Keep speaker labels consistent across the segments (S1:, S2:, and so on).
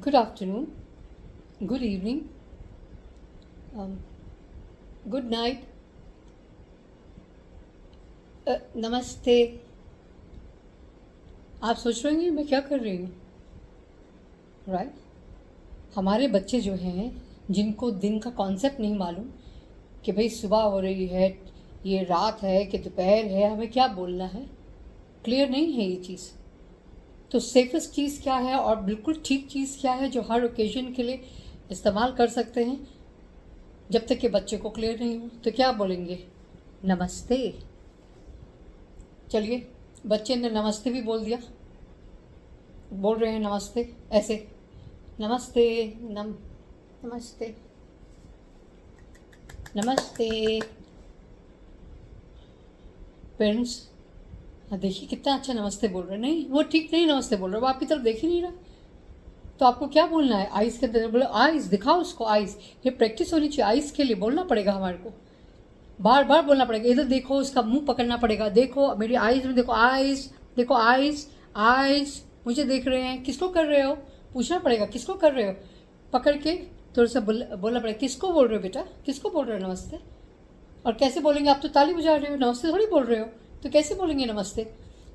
S1: Good afternoon, good evening, good night, नमस्ते। आप सोच रहे होंगे मैं क्या कर रही हूँ, राइट? हमारे बच्चे जो हैं, जिनको दिन का कॉन्सेप्ट नहीं मालूम कि भाई सुबह हो रही है, ये रात है कि दोपहर है, हमें क्या बोलना है, क्लियर नहीं है ये चीज़। तो सेफेस्ट चीज़ क्या है और बिल्कुल ठीक चीज़ क्या है जो हर ओकेजन के लिए इस्तेमाल कर सकते हैं, जब तक कि बच्चे को क्लियर नहीं हो। तो क्या बोलेंगे? नमस्ते। चलिए, बच्चे ने नमस्ते भी बोल दिया, बोल रहे हैं नमस्ते ऐसे, नमस्ते, नमस्ते, नमस्ते। पेरेंट्स, देखिए कितना अच्छा नमस्ते बोल रहे हैं। नहीं, वो ठीक नहीं नमस्ते बोल रहे, वो आपकी तरफ देख ही नहीं रहा। तो आपको क्या बोलना है? आइज़ के अंदर बोलो, आइज़ दिखाओ उसको, आइज़। ये प्रैक्टिस होनी चाहिए, आइज़ के लिए बोलना पड़ेगा हमारे को, बार बार बोलना पड़ेगा। इधर देखो, उसका मुंह पकड़ना पड़ेगा, देखो मेरी आइज़ में देखो, आइज़ देखो, आइज़, आइज़ मुझे देख रहे हैं। किसको कर रहे हो? पूछना पड़ेगा, किसको कर रहे हो? पकड़ के थोड़ा सा बोलना पड़ेगा, किसको बोल रहे हो बेटा, किसको बोल रहे हो नमस्ते? और कैसे बोलेंगे? आप तो ताली बजा रहे हो, नमस्ते थोड़ी बोल रहे हो, तो कैसे बोलेंगे नमस्ते?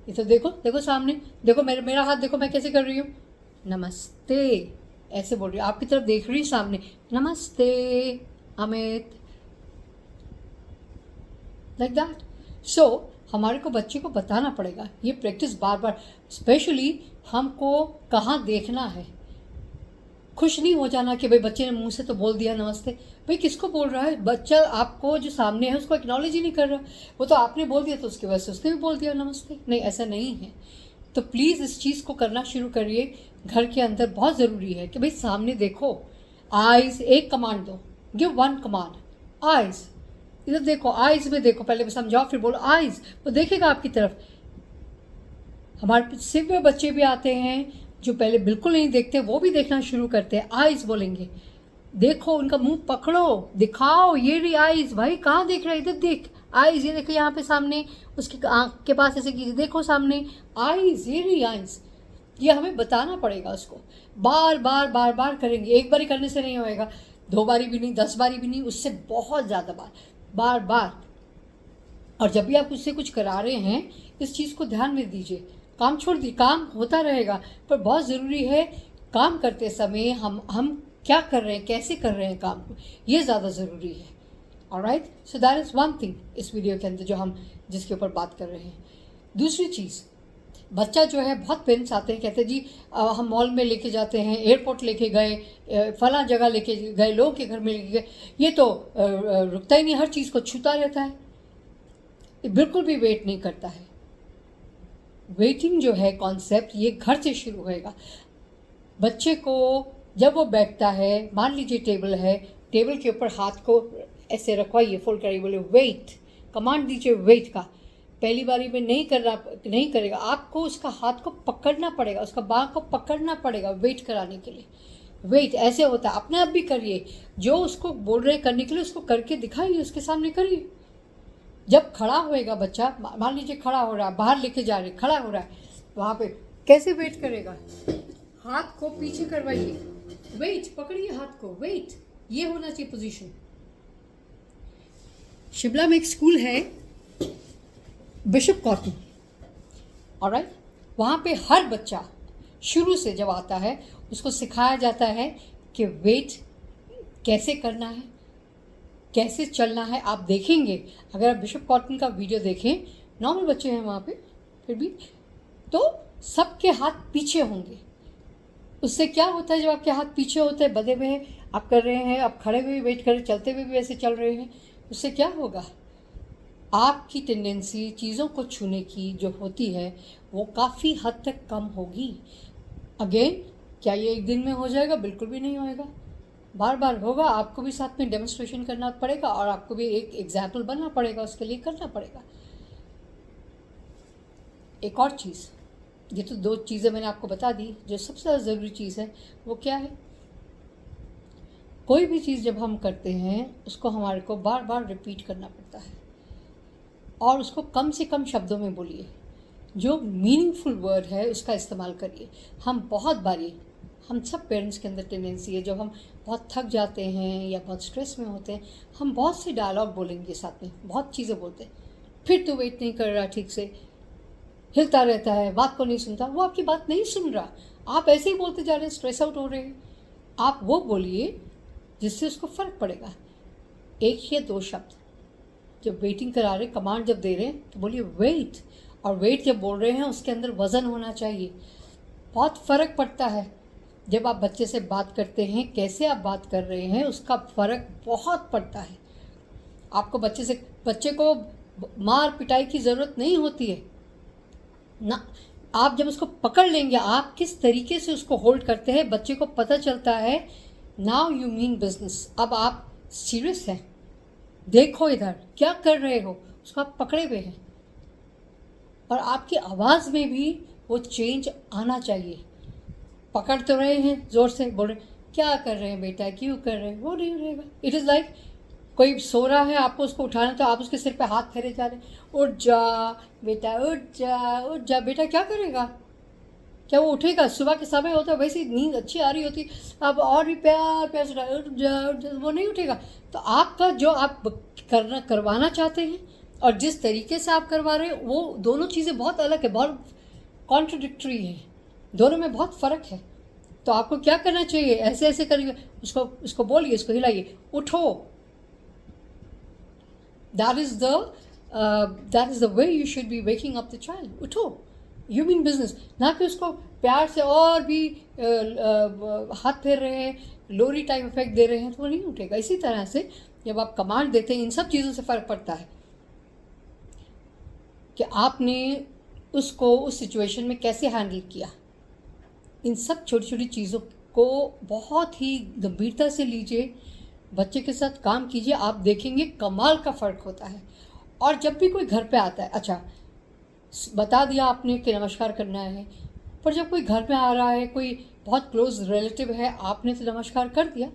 S1: ये तो देखो, देखो सामने देखो, मेरा हाथ देखो, मैं कैसे कर रही हूँ, नमस्ते ऐसे बोल रही हूँ, आपकी तरफ देख रही सामने, नमस्ते अमित, लाइक दैट। सो हमारे को बच्चे को बताना पड़ेगा, ये प्रैक्टिस बार बार। स्पेशली हमको कहाँ देखना है, खुश नहीं हो जाना कि भाई बच्चे ने मुंह से तो बोल दिया नमस्ते। भाई किसको बोल रहा है बच्चा? आपको जो सामने है उसको एक्नॉलेज ही नहीं कर रहा। वो तो आपने बोल दिया तो उसकी वजह से उसने भी बोल दिया नमस्ते। नहीं, ऐसा नहीं है। तो प्लीज़ इस चीज़ को करना शुरू करिए घर के अंदर। बहुत ज़रूरी है कि भाई सामने देखो, आइज़, एक कमांड दो, गिव वन कमांड, आइज़, इधर देखो, आइज़ में देखो, पहले समझाओ फिर बोलो आइज़, वो देखेगा आपकी तरफ। हमारे सिर्फ बच्चे भी आते हैं जो पहले बिल्कुल नहीं देखते, वो भी देखना शुरू करते हैं। आइज़ बोलेंगे, देखो, उनका मुंह पकड़ो, दिखाओ, ये रही आइज़। भाई कहाँ देख रहा है? इधर देख, आइज़, ये देखो यहाँ पे सामने, उसकी आँख के पास ऐसे कीजिए, देखो सामने, आइज़, ये रही आइज़। ये हमें बताना पड़ेगा उसको, बार बार बार बार करेंगे। एक बारी करने से नहीं होएगा, 2 बारी भी नहीं, 10 बारी भी नहीं, उससे बहुत ज़्यादा बार, बार बार। और जब भी आप उससे कुछ करा रहे हैं, इस चीज़ को ध्यान में दीजिए। काम छोड़ दीजिए, काम होता रहेगा, पर बहुत ज़रूरी है काम करते समय हम क्या कर रहे हैं, कैसे कर रहे हैं काम को, ये ज़्यादा ज़रूरी है। Alright, so that is one thing इस वीडियो के अंदर जो हम जिसके ऊपर बात कर रहे हैं। दूसरी चीज़, बच्चा जो है, बहुत पेरेंट्स आते हैं, कहते हैं जी हम मॉल में लेके जाते हैं, एयरपोर्ट लेके गए, फला जगह लेके गए, लोगों के घर में लेके गए, ये तो रुकता ही नहीं, हर चीज़ को छूता रहता है, बिल्कुल भी वेट नहीं करता है। वेटिंग जो है कॉन्सेप्ट, ये घर से शुरू होएगा। बच्चे को जब वो बैठता है, मान लीजिए टेबल है, टेबल के ऊपर हाथ को ऐसे रखवाइए, फोल्ड करिए, बोले वेट, कमांड दीजिए वेट का। पहली बारी में नहीं करेगा, आपको उसका हाथ को पकड़ना पड़ेगा, उसका बाँह को पकड़ना पड़ेगा वेट कराने के लिए। वेट ऐसे होता है, अपने आप भी करिए, जो उसको बोल रहे करने के लिए उसको करके दिखाइए, उसके सामने करिए। जब खड़ा होएगा बच्चा, मान लीजिए खड़ा हो रहा है, बाहर लेके जा रहे, खड़ा हो रहा है, वहाँ पे कैसे वेट करेगा? हाथ को पीछे करवाइए, वेट, पकड़िए हाथ को, वेट, ये होना चाहिए पोजीशन। शिमला में एक स्कूल है, बिशप कॉटन, ऑलराइट। वहाँ पे हर बच्चा शुरू से जब आता है उसको सिखाया जाता है कि वेट कैसे करना है, कैसे चलना है। आप देखेंगे, अगर आप बिशप कॉटन का वीडियो देखें, नॉर्मल बच्चे हैं वहाँ पे, फिर भी तो सबके हाथ पीछे होंगे। उससे क्या होता है, जब आपके हाथ पीछे होते हैं, बंधे हुए हैं, आप कर रहे हैं, आप खड़े हुए वेट कर रहे, चलते हुए भी वैसे चल रहे हैं, उससे क्या होगा? आपकी टेंडेंसी चीज़ों को छूने की जो होती है वो काफ़ी हद तक कम होगी। अगेन, क्या ये एक दिन में हो जाएगा? बिल्कुल भी नहीं होएगा, बार बार होगा। आपको भी साथ में डेमोन्स्ट्रेशन करना पड़ेगा और आपको भी एक एग्जाम्पल बनना पड़ेगा, उसके लिए करना पड़ेगा। एक और चीज़, ये तो 2 चीज़ें मैंने आपको बता दी, जो सबसे ज़्यादा ज़रूरी चीज़ है वो क्या है? कोई भी चीज़ जब हम करते हैं उसको हमारे को बार बार रिपीट करना पड़ता है, और उसको कम से कम शब्दों में बोलिए। जो मीनिंगफुल वर्ड है उसका इस्तेमाल करिए। हम बहुत बारी हम सब पेरेंट्स के अंदर टेंडेंसी है, जब हम बहुत थक जाते हैं या बहुत स्ट्रेस में होते हैं, हम बहुत से डायलॉग बोलेंगे साथ में, बहुत चीज़ें बोलते हैं। फिर तो वेट नहीं कर रहा ठीक से, हिलता रहता है, बात को नहीं सुनता। वो आपकी बात नहीं सुन रहा, आप ऐसे ही बोलते जा रहे हैं, स्ट्रेस आउट हो रहे हैं। आप वो बोलिए जिससे उसको फ़र्क पड़ेगा। एक या दो शब्द जब वेटिंग करा रहे, कमांड जब दे रहे हैं, तो बोलिए वेट। और वेट जब बोल रहे हैं उसके अंदर वज़न होना चाहिए। बहुत फ़र्क पड़ता है जब आप बच्चे से बात करते हैं, कैसे आप बात कर रहे हैं, उसका फ़र्क बहुत पड़ता है। आपको बच्चे को मार पिटाई की ज़रूरत नहीं होती है ना। आप जब उसको पकड़ लेंगे, आप किस तरीके से उसको होल्ड करते हैं, बच्चे को पता चलता है नाउ यू मीन बिजनेस। अब आप सीरियस हैं, देखो इधर क्या कर रहे हो, उसको आप पकड़े हुए हैं। और आपकी आवाज़ में भी वो चेंज आना चाहिए। पकड़ तो रहे हैं, ज़ोर से बोल रहे क्या कर रहे हैं बेटा, क्यों कर रहे हैं, वो नहीं रहेगा। इट इज़ लाइक कोई सो रहा है, आपको उसको उठाना, तो आप उसके सिर पे हाथ फेरे जा रहे हैं, उठ जा बेटा, उठ जा उठ जा। बेटा क्या करेगा, क्या वो उठेगा? सुबह के समय होता है, वैसे ही नींद अच्छी आ रही होती, अब और भी प्यार प्यार से उठ जा, वो नहीं उठेगा। तो आपका जो आप करवाना चाहते हैं और जिस तरीके से आप करवा रहे हैं, वो दोनों चीज़ें बहुत अलग है, बहुत कॉन्ट्रडिक्टरी है, दोनों में बहुत फ़र्क है। तो आपको क्या करना चाहिए, ऐसे ऐसे करिए, उसको बोलिए, उसको हिलाइए, उठो। That is the way you should be waking up the child. उठो, यू मीन बिजनेस। ना कि उसको प्यार से और भी हाथ फेर रहे हैं, लोरी टाइप इफेक्ट दे रहे हैं, तो वो नहीं उठेगा। इसी तरह से जब आप कमांड देते हैं, इन सब चीज़ों से फ़र्क पड़ता है कि आपने उसको उस सिचुएशन में कैसे हैंडल किया। इन सब छोटी छोटी चीज़ों को बहुत ही गंभीरता से लीजिए, बच्चे के साथ काम कीजिए, आप देखेंगे कमाल का फ़र्क होता है। और जब भी कोई घर पे आता है, अच्छा बता दिया आपने कि नमस्कार करना है, पर जब कोई घर पे आ रहा है, कोई बहुत क्लोज रिलेटिव है, आपने तो नमस्कार कर दिया,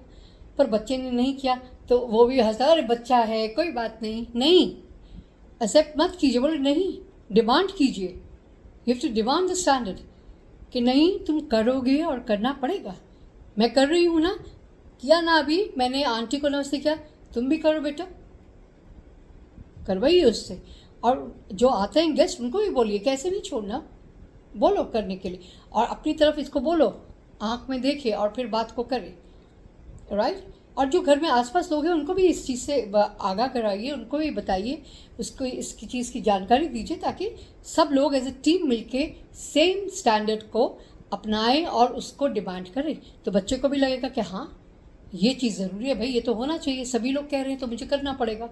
S1: पर बच्चे ने नहीं किया, तो वो भी हंसता, अरे बच्चा है कोई बात नहीं। नहीं, एक्सेप्ट मत कीजिए, बोले नहीं, डिमांड कीजिए। You have to demand the standard कि नहीं तुम करोगे और करना पड़ेगा। मैं कर रही हूँ ना, किया ना, अभी मैंने आंटी को नमस्ते किया, तुम भी करो बेटा, करवाइए उससे। और जो आते हैं गेस्ट, उनको भी बोलिए, कैसे नहीं छोड़ना, बोलो करने के लिए, और अपनी तरफ इसको बोलो, आँख में देखे और फिर बात को करे, राइट। और जो घर में आसपास लोग हैं उनको भी इस चीज़ से आगाह कराइए, उनको भी बताइए, उसको इसकी चीज़ की जानकारी दीजिए, ताकि सब लोग एज ए टीम मिलके सेम स्टैंडर्ड को अपनाएं और उसको डिमांड करें। तो बच्चे को भी लगेगा कि हाँ ये चीज़ ज़रूरी है भाई, ये तो होना चाहिए, सभी लोग कह रहे हैं तो मुझे करना पड़ेगा।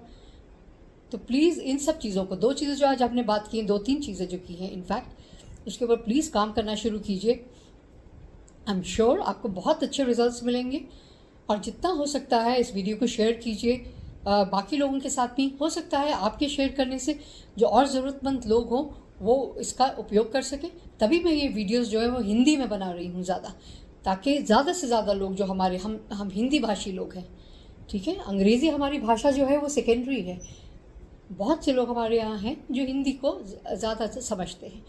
S1: तो प्लीज़ इन सब चीज़ों को, दो चीज़ें जो आज आपने बात की हैं, दो तीन चीज़ें जो की हैं इनफैक्ट, उसके ऊपर प्लीज़ काम करना शुरू कीजिए। आई एम श्योर आपको बहुत अच्छे रिजल्ट्स मिलेंगे। और जितना हो सकता है इस वीडियो को शेयर कीजिए बाकी लोगों के साथ भी। हो सकता है आपके शेयर करने से जो और ज़रूरतमंद लोग हों वो इसका उपयोग कर सकें। तभी मैं ये वीडियोस जो है वो हिंदी में बना रही हूँ ज़्यादा, ताकि ज़्यादा से ज़्यादा लोग जो हमारे हम हिंदी भाषी लोग हैं, ठीक है, अंग्रेज़ी हमारी भाषा जो है वो सेकेंडरी है। बहुत से लोग हमारे यहाँ हैं जो हिंदी को ज़्यादा समझते हैं।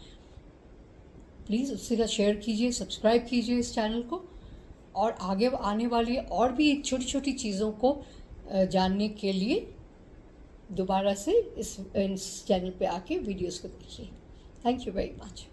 S1: प्लीज़ उससे का शेयर कीजिए, सब्सक्राइब कीजिए इस चैनल को, और आगे आने वाली और भी छोटी छोटी चीज़ों को जानने के लिए दोबारा से इस चैनल पे आके वीडियोस को देखिए। Thank you very much.